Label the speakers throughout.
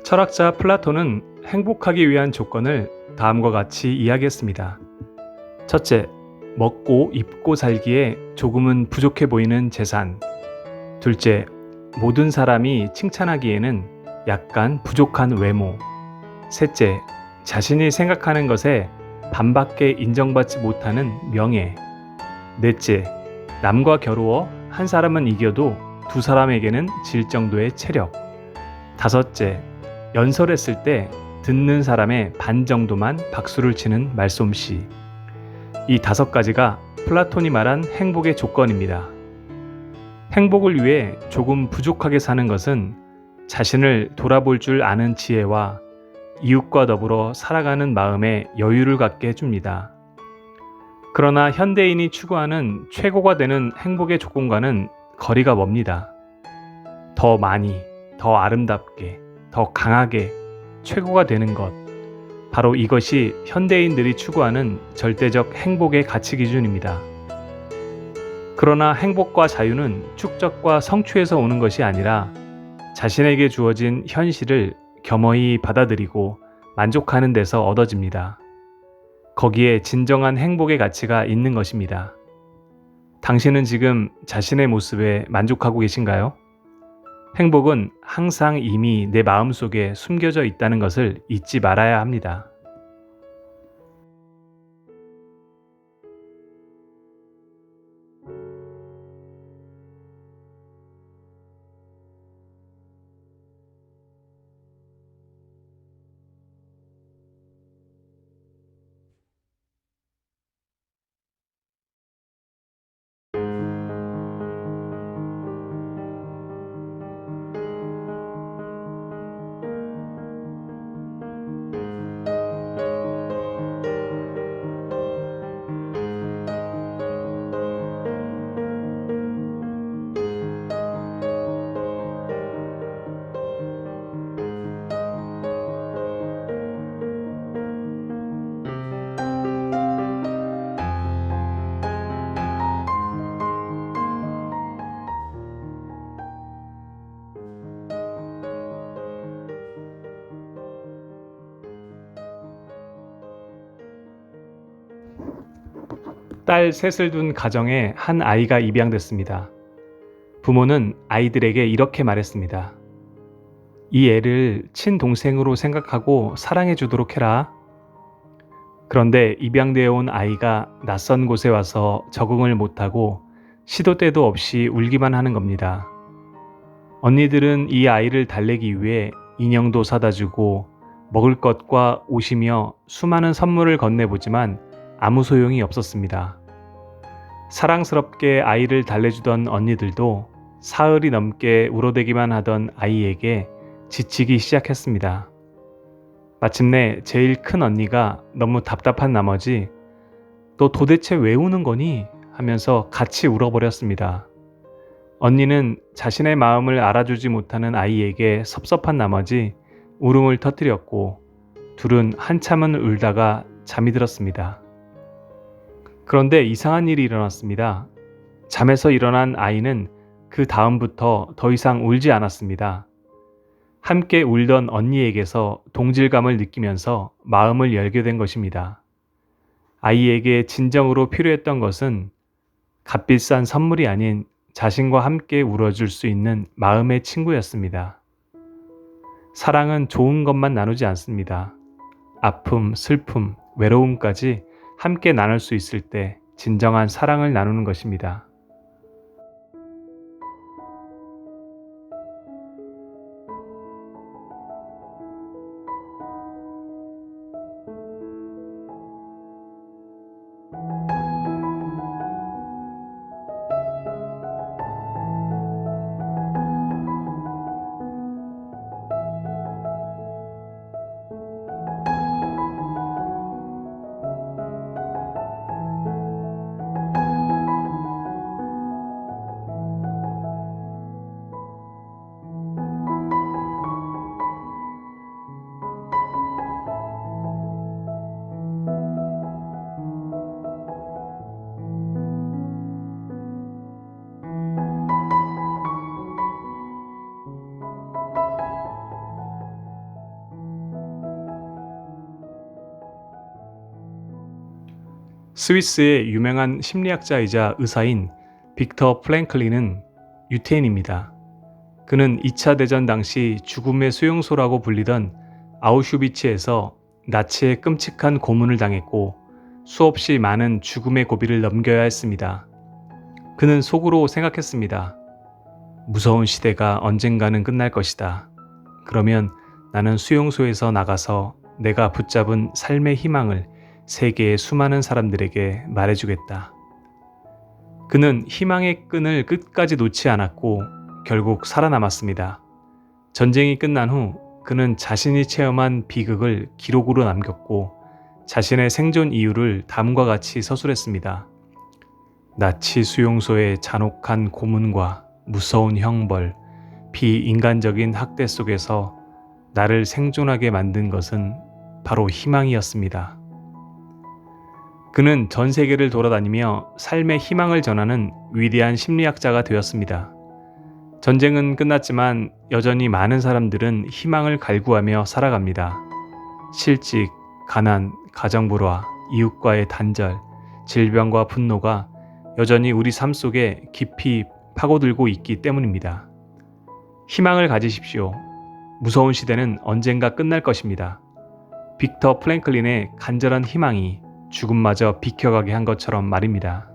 Speaker 1: 철학자 플라톤은 행복하기 위한 조건을 다음과 같이 이야기했습니다. 첫째, 먹고 입고 살기에 조금은 부족해 보이는 재산. 둘째, 모든 사람이 칭찬하기에는 약간 부족한 외모. 셋째, 자신이 생각하는 것에 반밖에 인정받지 못하는 명예. 넷째, 남과 겨루어 한 사람은 이겨도 두 사람에게는 질 정도의 체력. 다섯째, 연설했을 때 듣는 사람의 반 정도만 박수를 치는 말솜씨. 이 다섯 가지가 플라톤이 말한 행복의 조건입니다. 행복을 위해 조금 부족하게 사는 것은 자신을 돌아볼 줄 아는 지혜와 이웃과 더불어 살아가는 마음에 여유를 갖게 해줍니다. 그러나 현대인이 추구하는 최고가 되는 행복의 조건과는 거리가 멉니다. 더 많이, 더 아름답게, 더 강하게 최고가 되는 것. 바로 이것이 현대인들이 추구하는 절대적 행복의 가치 기준입니다. 그러나 행복과 자유는 축적과 성취에서 오는 것이 아니라 자신에게 주어진 현실을 겸허히 받아들이고 만족하는 데서 얻어집니다. 거기에 진정한 행복의 가치가 있는 것입니다. 당신은 지금 자신의 모습에 만족하고 계신가요? 행복은 항상 이미 내 마음속에 숨겨져 있다는 것을 잊지 말아야 합니다. 딸 셋을 둔 가정에 한 아이가 입양됐습니다. 부모는 아이들에게 이렇게 말했습니다. 이 애를 친동생으로 생각하고 사랑해 주도록 해라. 그런데 입양되어 온 아이가 낯선 곳에 와서 적응을 못하고 시도 때도 없이 울기만 하는 겁니다. 언니들은 이 아이를 달래기 위해 인형도 사다 주고 먹을 것과 옷이며 수많은 선물을 건네보지만 아무 소용이 없었습니다. 사랑스럽게 아이를 달래주던 언니들도 사흘이 넘게 울어대기만 하던 아이에게 지치기 시작했습니다. 마침내 제일 큰 언니가 너무 답답한 나머지 "너 도대체 왜 우는 거니?" 하면서 같이 울어버렸습니다. 언니는 자신의 마음을 알아주지 못하는 아이에게 섭섭한 나머지 울음을 터뜨렸고 둘은 한참은 울다가 잠이 들었습니다. 그런데 이상한 일이 일어났습니다. 잠에서 일어난 아이는 그 다음부터 더 이상 울지 않았습니다. 함께 울던 언니에게서 동질감을 느끼면서 마음을 열게 된 것입니다. 아이에게 진정으로 필요했던 것은 값비싼 선물이 아닌 자신과 함께 울어줄 수 있는 마음의 친구였습니다. 사랑은 좋은 것만 나누지 않습니다. 아픔, 슬픔, 외로움까지 함께 나눌 수 있을 때 진정한 사랑을 나누는 것입니다. 스위스의 유명한 심리학자이자 의사인 빅터 프랭클린은 유태인입니다. 그는 2차 대전 당시 죽음의 수용소라고 불리던 아우슈비츠에서 나치의 끔찍한 고문을 당했고 수없이 많은 죽음의 고비를 넘겨야 했습니다. 그는 속으로 생각했습니다. 무서운 시대가 언젠가는 끝날 것이다. 그러면 나는 수용소에서 나가서 내가 붙잡은 삶의 희망을 세계의 수많은 사람들에게 말해주겠다. 그는 희망의 끈을 끝까지 놓지 않았고 결국 살아남았습니다. 전쟁이 끝난 후 그는 자신이 체험한 비극을 기록으로 남겼고 자신의 생존 이유를 다음과 같이 서술했습니다. 나치 수용소의 잔혹한 고문과 무서운 형벌, 비인간적인 학대 속에서 나를 생존하게 만든 것은 바로 희망이었습니다. 그는 전 세계를 돌아다니며 삶의 희망을 전하는 위대한 심리학자가 되었습니다. 전쟁은 끝났지만 여전히 많은 사람들은 희망을 갈구하며 살아갑니다. 실직, 가난, 가정불화, 이웃과의 단절, 질병과 분노가 여전히 우리 삶 속에 깊이 파고들고 있기 때문입니다. 희망을 가지십시오. 무서운 시대는 언젠가 끝날 것입니다. 빅터 프랭클린의 간절한 희망이 죽음마저 비켜가게 한 것처럼 말입니다.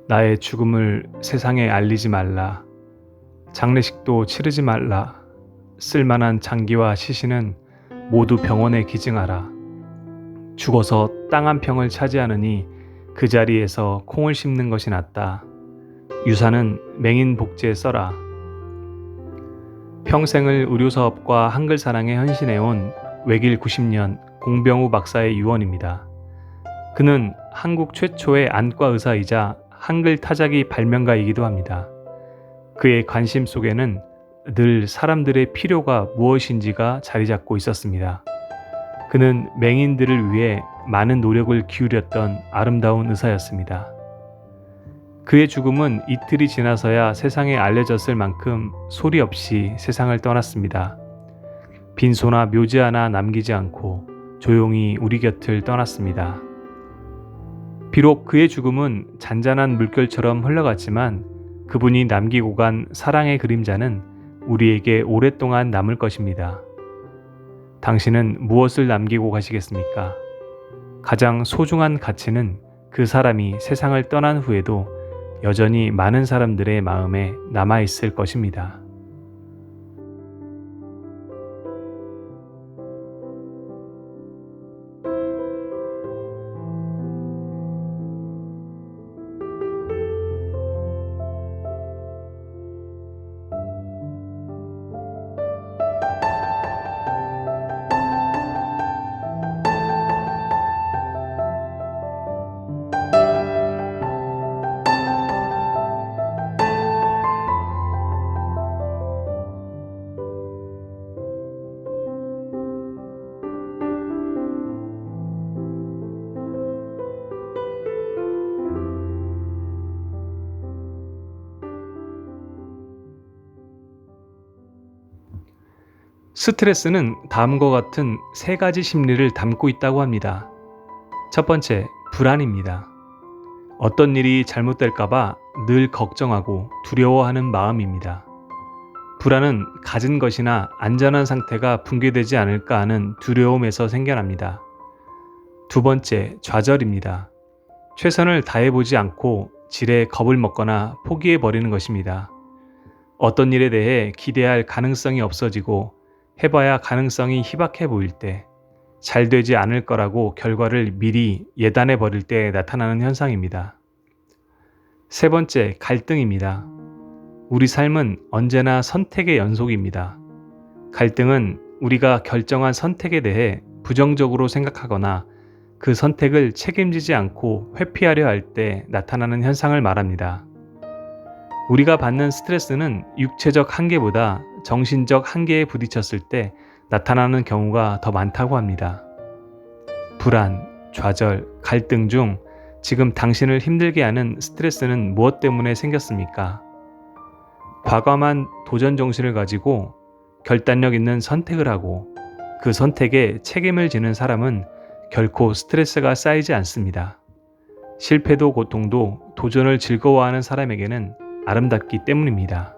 Speaker 1: 나의 죽음을 세상에 알리지 말라. 장례식도 치르지 말라. 쓸만한 장기와 시신은 모두 병원에 기증하라. 죽어서 땅 한 평을 차지하느니 그 자리에서 콩을 심는 것이 낫다. 유산은 맹인 복지에 써라. 평생을 의료사업과 한글 사랑에 헌신해온 외길 90년 공병우 박사의 유언입니다. 그는 한국 최초의 안과 의사이자 한글 타자기 발명가이기도 합니다. 그의 관심 속에는 늘 사람들의 필요가 무엇인지가 자리 잡고 있었습니다. 그는 맹인들을 위해 많은 노력을 기울였던 아름다운 의사였습니다. 그의 죽음은 이틀이 지나서야 세상에 알려졌을 만큼 소리 없이 세상을 떠났습니다. 빈소나 묘지 하나 남기지 않고 조용히 우리 곁을 떠났습니다. 비록 그의 죽음은 잔잔한 물결처럼 흘러갔지만 그분이 남기고 간 사랑의 그림자는 우리에게 오랫동안 남을 것입니다. 당신은 무엇을 남기고 가시겠습니까? 가장 소중한 가치는 그 사람이 세상을 떠난 후에도 여전히 많은 사람들의 마음에 남아있을 것입니다. 스트레스는 다음과 같은 세 가지 심리를 담고 있다고 합니다. 첫 번째, 불안입니다. 어떤 일이 잘못될까봐 늘 걱정하고 두려워하는 마음입니다. 불안은 가진 것이나 안전한 상태가 붕괴되지 않을까 하는 두려움에서 생겨납니다. 두 번째, 좌절입니다. 최선을 다해보지 않고 지레 겁을 먹거나 포기해버리는 것입니다. 어떤 일에 대해 기대할 가능성이 없어지고 해봐야 가능성이 희박해 보일 때 잘 되지 않을 거라고 결과를 미리 예단해 버릴 때 나타나는 현상입니다. 세 번째, 갈등입니다. 우리 삶은 언제나 선택의 연속입니다. 갈등은 우리가 결정한 선택에 대해 부정적으로 생각하거나 그 선택을 책임지지 않고 회피하려 할 때 나타나는 현상을 말합니다. 우리가 받는 스트레스는 육체적 한계보다 정신적 한계에 부딪혔을 때 나타나는 경우가 더 많다고 합니다. 불안, 좌절, 갈등 중 지금 당신을 힘들게 하는 스트레스는 무엇 때문에 생겼습니까? 과감한 도전 정신을 가지고 결단력 있는 선택을 하고 그 선택에 책임을 지는 사람은 결코 스트레스가 쌓이지 않습니다. 실패도 고통도 도전을 즐거워하는 사람에게는 아름답기 때문입니다.